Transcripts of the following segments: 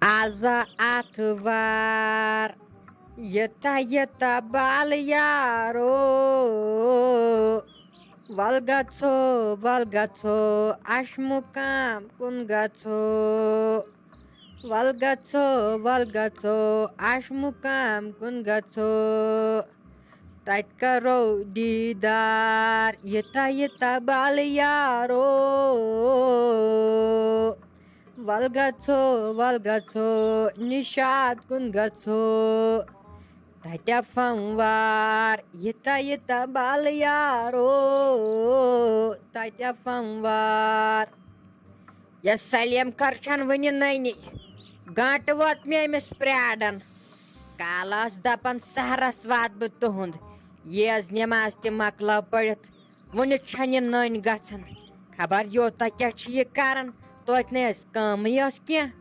Aza atvar yata yata bal yaro valgatso ashmukam kungatso valgatso ashmukam kungatso tait karo didar yata bal yaro valgatso nishad kungatso tatya famvar yata bal yaro tatya famvar ya salim karchan vani naini gant vat me amis pradan kalas dapan sahras vat bu tuhund yez nemaz te makla parit vani chani nain gatsan khabar yota kya chi ye karan toit nes kam yas kya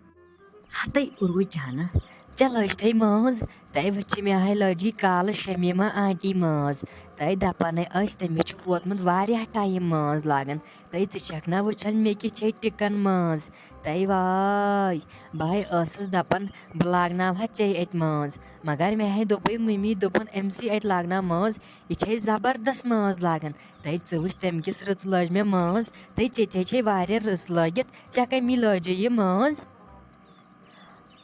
Hatai urgu jana. Chalo stay mons. Tai vachi me hai logi kal shemima auntie mons. Tai dapane as te me chu wotmut varia time mons lagan. Tai chakna vuchan me ki chai tikan mons. Tai vai. Bai asas dapan blagna ha chai et mons. Magar me hai dopai mimi dopan MC et lagna mons. Ichai zabardast mons lagan. Tai chuvish tem kis ruts loj me mons. Tai chete chai varia rus logit. Chakai mi loji ye mons.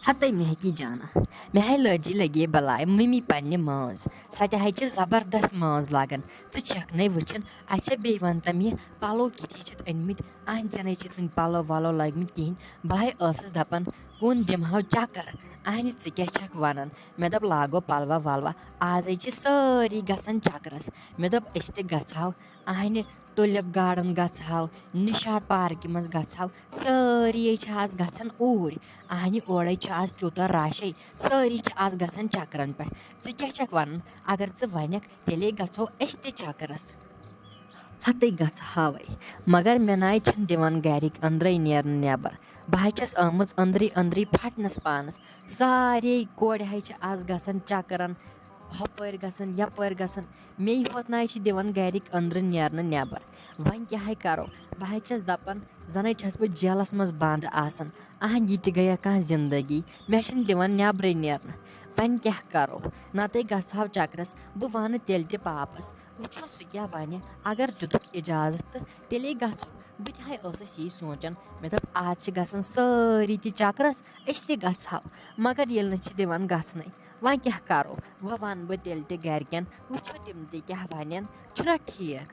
Hatai mehki jana. Mehai loji lagi balai mimi panne mons. Sate hai che zabardast mons lagan. Tu chaknai vuchan acha bevanta mi palo kiti chit enmit an janai chit vin palo valo lagmit kin bai asas dapan kun dem hau chakar. Ani tsikya chak vanan. Medab lago palva valva azai che sari gasan chakras. Medab este gatsau ani Tulip garden gatsau, Nishad park mas gatsau, sari chas gatsan uri, ani ore chas tuta rashi, sari chas gatsan chakran per. Zikya chakwan, agar zvanek tele gatso este chakras. Hatai gats hawai, magar menai chan divan garik andrai near nebar. Bahachas amuz andri patnas panas, sari kod haicha as gatsan chakran. Hopper gasan, yapper gasan, me hot naichi divan garik andran yarna nebar. Van kya hai karo, bahachas dapan, zanai chasbu jealous mas band asan, ahan yiti gaya ka zindagi, meshin divan nebre nerna. Van kya karo, nate gasav chakras, bu vana telte papas, ucho sugya vanya, agar duduk ijazat, tele gasu. Bit hai asa si sonchan, metab aaj se gasan sari ti chakras, este gasav, magar yel nachi divan gasnai. Van kya karo, vavan betel te garkan, ucho timte kya vanyan, chuna thiek.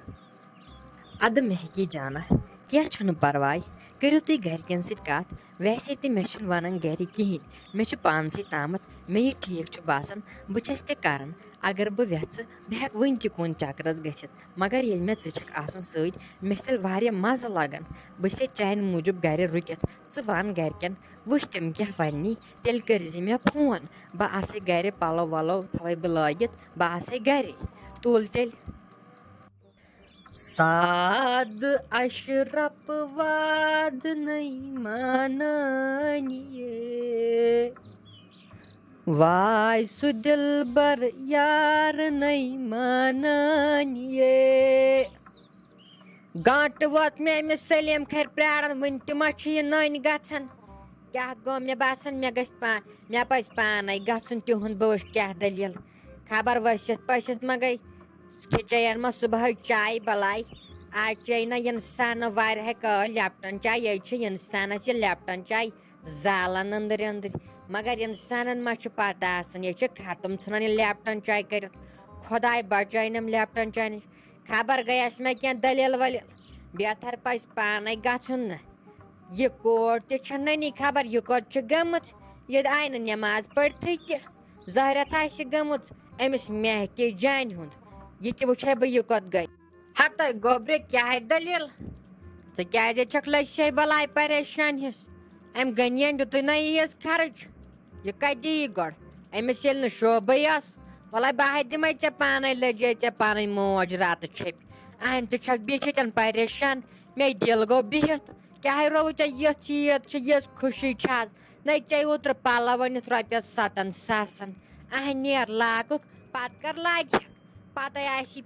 Ad mehki jana, kya chunu parvai, करो तुम घरकन कत वैसे तो मे one गर कहें मे पानस तामत मे ठीक बासान बस तरान अगर बह वेच बह हेक वन तुन चक्करस गि मगर ये मे छक आसान सत मे तेल मज़ लगान बस चान मूजूब गर रुकित वन घरकन वुच तम क्या वन तेल कर मे फोन बह आस गर पलो वलो थवे बह लगित बह आस गर तुल तेल साद अशरफ वाद नहीं मानिए वाय सुदिल बर यार नहीं मानिए गांट वत मे अमिस सलीम खैर प्राणन वन तम नान गन क्या गो मे बासान मे मे पज पान गन तिहुंद बह क्या दलील खबर वसित पसित मा गई खिचैन मा सुबह चाय बलाई आज चे ना इंसान वाह लेप्टन चाय ये इंसान ये लेप्टन चाय जालान अंदर अंदर मगर इंसान मा पता ये खत्म ठान लेप्टन चाय कर खुदाय बचानम लेप्टन चाय नश खबर गयस मे क्या दलील वलील बेहतर पज पान गन यह कोर तनी खबर यह कोत गम ये आय नमाज पढ़ते जहरत गम अमिस महके जान हुंद ये वुचे बह यह कत गई हत गोब्रे क्या है दलील छक लगे बलाय परेशान हिस अम गनियन दुत ना ईज खर्च यह कत दी गो अमिस ये शोबे वल बह दिमे ऐ पान लगे ऐ पान मौज रात छप अहन तक बिहन परेशान मे दिल गो बिहत क्या रो ईद ये खुशी न चे ओतर पल वनित रपस 7 सासन अहन नेर लागुक पत कर लाग पत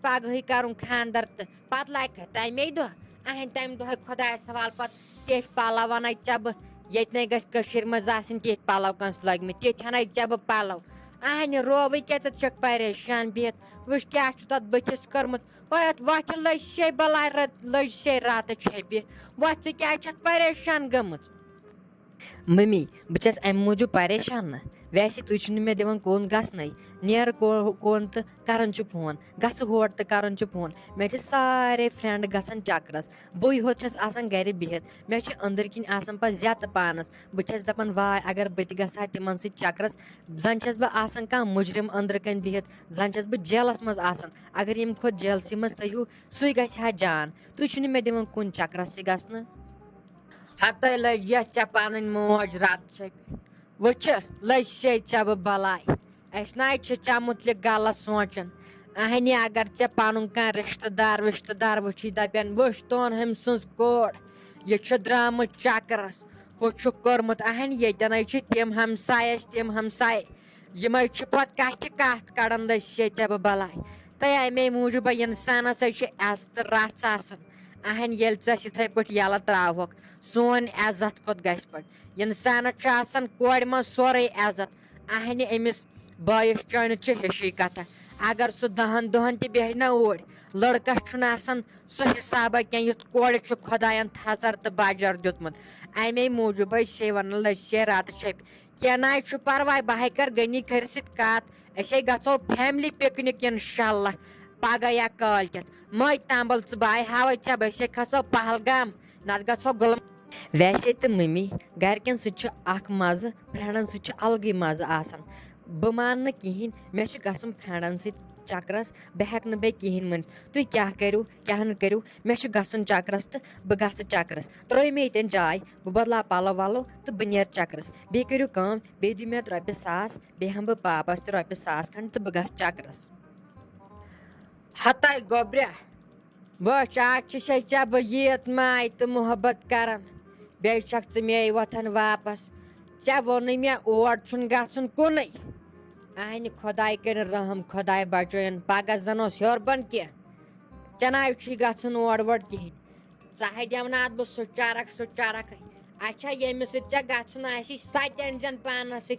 पगह कर खानदर तो पत लग तमे दह अहन तम दह खुदा सवाल पत तेज पल वन चे बह ये गश्र मज tit पलव कंस लग्मत tit हना चे बह पलव अहन रोवे क्या चे परेशान बिहत वुच क्या तथ बथिस कर्मुत वत वथ लज से बलाय लज से रात छपि वथ क्या परेशान गमत मम्मी बस अम मूजूब परेशान ना वैसे तुम मे दिवान कोन गसन नेर कोन तो करान फोन गस होर तो करान फोन मे सारे फ्रेंड गसन चक्करस बी होत गर बिहत मे अंदर किन पे जत पानस बस दपान वाय अगर बह गहा तिमन सत चक्करस जन बह कह मुजरिम अंदर कन बिहत जन बह जेलस मज अगर यम खोत जेलसी मज तयू सु गहा जान तुम मे दिवान कुन चक्करस गसन हत लज ये पन मौज रात छपि वुच लज से चे बह बलाय अस ना चे मुतलिक गलत सोचन अहन अगर चे पन कह रिश्तेदार विश्तेदार वुची दपन वुच तोन हम सज कोर यह द्राम चक्करस हु कर्मुत अहन यन तम हमसाय यम पत कथ कड़न लज से चे बह बलाय तो अमे मूजूब इंसानस एस तो रच अहन ये इथे पे यल त्रावक सोन इज्जत कोत गस पे इंसानस कोर मज सोरे इज्जत अहन अमिस बायस चानस हिशी कथ अगर सह 10 दोहन तह ना ओर लड़कस सह हिसाबा क्या युथ कोर खुदायन थजर तो बाजर दुतमुत अमे मूजूब से वन लज से रात छप क्या ना परवाह बह कर गनी खर सत असे गो फैमिली पिकनिक इंशाल्लाह पगह या काल मई तंबल बाय हवा चब असे खसो पहलगाम नत गो गुलम वैसे तो मम्मी गरकन सह मज फ्रेंडन सह अलग मज आसान बह मान कहें मे गसन फ्रेंडन सत चक्करस बह हेक बे कहें मन तुम क्या करो क्या न करो मे गसन चक्करस तो बह ग चक्करस त्रो मे ये जाय बह बदला पलो वलो तो बह नीर चक्करस बे करो कम बे दि मे ₹100 बे हम बह पापस तो ₹100 खंड तो बह ग चक्करस हत गोब्र बस से चे बह यीत माय तो मोहब्बत कर बे मे वथन वापस चे वोन मे और गसन कुन अहन खुदाय कर रहम खुदाय बचन पगह जन हेर बन कह चे ना गसन और वोर कहें चाहे दिवना अत बह चरक अच्छा यमिस चे गसन सत अन पानस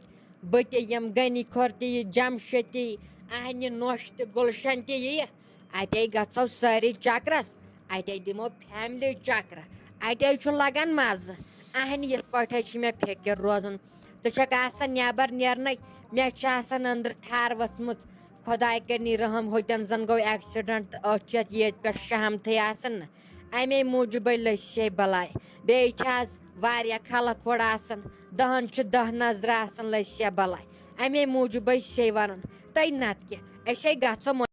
बह तम गनी खोर जमशे अहन नोश तो गुलशन तह अते गो सारी चक्करस अते दिमो फैमिली चक्कर अते लगन मज अहन ये पे मे फिक्र रोजन तो नबर नेरन मे अंदर थार वसम खुदाय कर रहम होतन जन गो एक्सीडेंट अत ये पे शहमत अमे मूजूब लज से बलाय बे खलक ओर 10 नजर लज से बलाय अमे मूजूब से वन तै नत क्या असे गो